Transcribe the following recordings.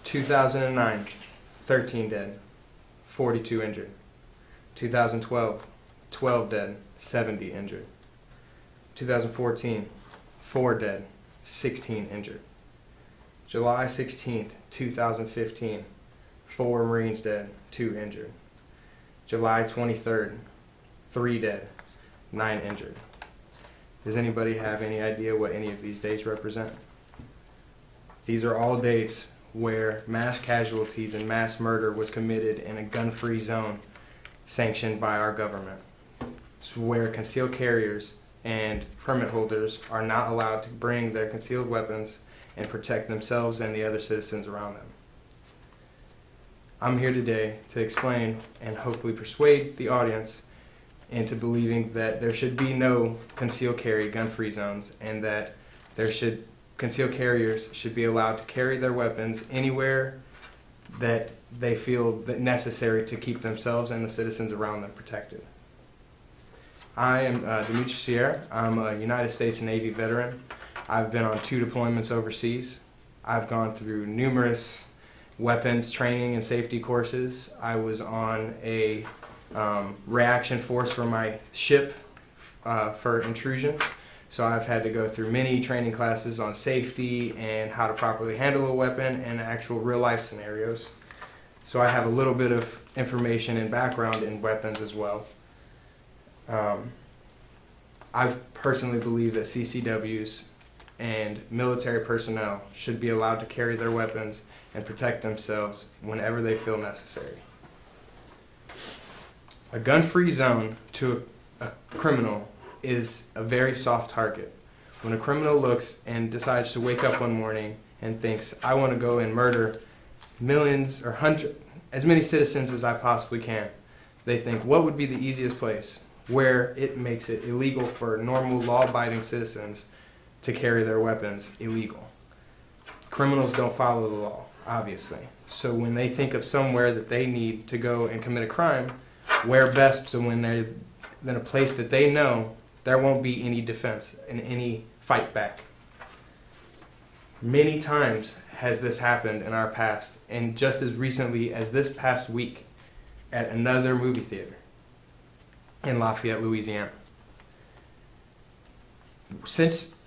2009, 13 dead, 42 injured. 2012, 12 dead, 70 injured. 2014, 4 dead, 16 injured. July 16th, 2015, 4 Marines dead, 2 injured. July 23rd, 3 dead, 9 injured. Does anybody have any idea what any of these dates represent? These are all dates where mass casualties and mass murder was committed in a gun-free zone sanctioned by our government. It's where concealed carriers and permit holders are not allowed to bring their concealed weapons and protect themselves and the other citizens around them. I'm here today to explain and hopefully persuade the audience into believing that there should be no concealed carry gun-free zones, and that concealed carriers should be allowed to carry their weapons anywhere that they feel that necessary to keep themselves and the citizens around them protected. I am Dmitri Sierra. I'm a United States Navy veteran. I've been on 2 deployments overseas. I've gone through numerous weapons training and safety courses. I was on a reaction force for my ship for intrusions. So I've had to go through many training classes on safety and how to properly handle a weapon and actual real life scenarios. So I have a little bit of information and background in weapons as well. I personally believe that CCWs and military personnel should be allowed to carry their weapons and protect themselves whenever they feel necessary. A gun-free zone to a criminal is a very soft target. When a criminal looks and decides to wake up one morning and thinks, I want to go and murder millions or as many citizens as I possibly can, they think, what would be the easiest place where it makes it illegal for normal law-abiding citizens to carry their weapons illegal? Criminals don't follow the law, obviously. So when they think of somewhere that they need to go and commit a crime, where best than a place that they know there won't be any defense and any fight back. Many times has this happened in our past, and just as recently as this past week at another movie theater in Lafayette, Louisiana. Since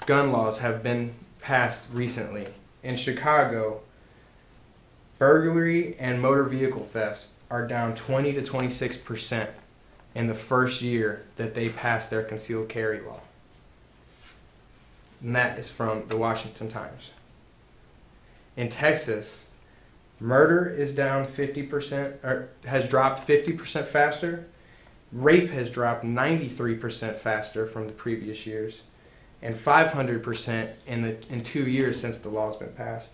gun laws have been passed recently, in Chicago, burglary and motor vehicle thefts are down 20 to 26% in the first year that they passed their concealed carry law. And that is from the Washington Times. In Texas, murder is down 50%, or has dropped 50% faster. Rape has dropped 93% faster from the previous years, and 500% in 2 years since the law's been passed.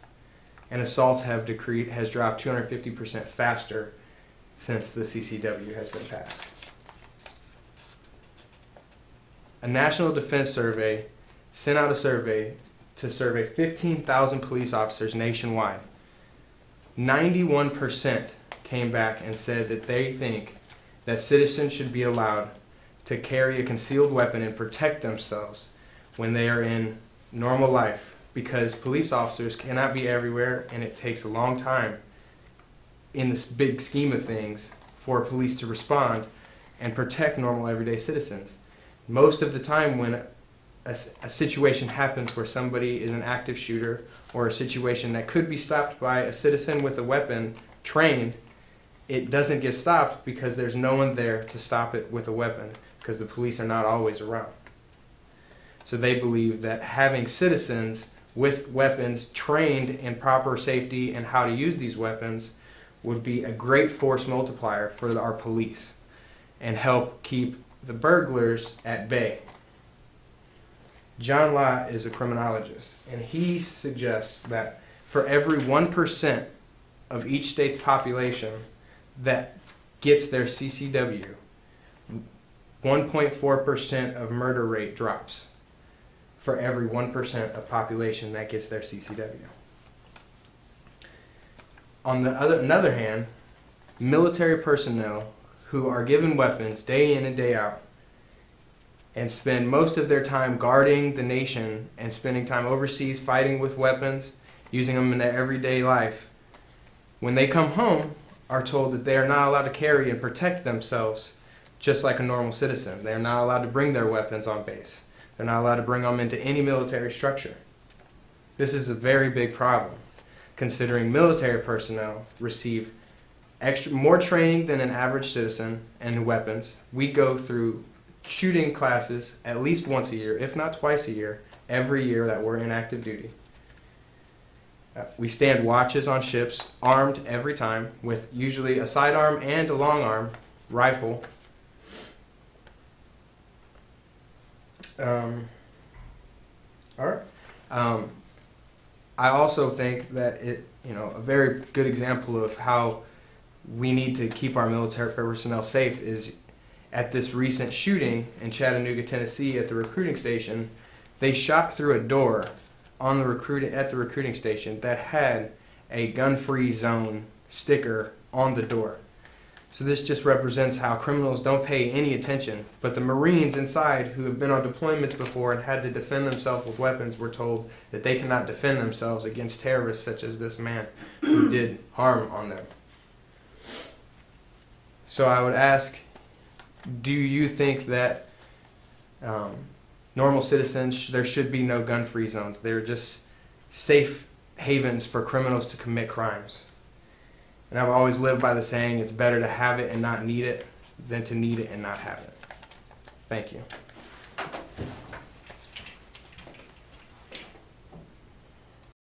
And assaults has dropped 250% faster since the CCW has been passed. A National Defense Survey sent out a survey to survey 15,000 police officers nationwide. 91% came back and said that they think that citizens should be allowed to carry a concealed weapon and protect themselves when they are in normal life, because police officers cannot be everywhere, and it takes a long time in this big scheme of things for police to respond and protect normal everyday citizens. Most of the time when a situation happens where somebody is an active shooter, or a situation that could be stopped by a citizen with a weapon trained, it doesn't get stopped because there's no one there to stop it with a weapon, because the police are not always around. So they believe that having citizens with weapons trained in proper safety and how to use these weapons would be a great force multiplier for our police and help keep the burglars at bay. John Lott is a criminologist, and he suggests that for every 1% of each state's population that gets their CCW, 1.4% of murder rate drops for every 1% of population that gets their CCW. On the other hand, military personnel who are given weapons day in and day out and spend most of their time guarding the nation and spending time overseas fighting with weapons using them in their everyday life, when they come home, are told that they are not allowed to carry and protect themselves just like a normal citizen. They are not allowed to bring their weapons on base. They're not allowed to bring them into any military structure. This is a very big problem, considering military personnel receive more training than an average citizen in weapons. We go through shooting classes at least once a year, if not twice a year, every year that we're in active duty. We stand watches on ships, armed every time, with usually a sidearm and a long arm rifle. All right. I also think that a very good example of how we need to keep our military personnel safe is at this recent shooting in Chattanooga, Tennessee, at the recruiting station. They shot through a door at the recruiting station that had a gun-free zone sticker on the door. So this just represents how criminals don't pay any attention. But the Marines inside, who have been on deployments before and had to defend themselves with weapons, were told that they cannot defend themselves against terrorists such as this man who did harm on them. So I would ask, do you think that normal citizens, there should be no gun-free zones? They're just safe havens for criminals to commit crimes. And I've always lived by the saying, it's better to have it and not need it than to need it and not have it. Thank you.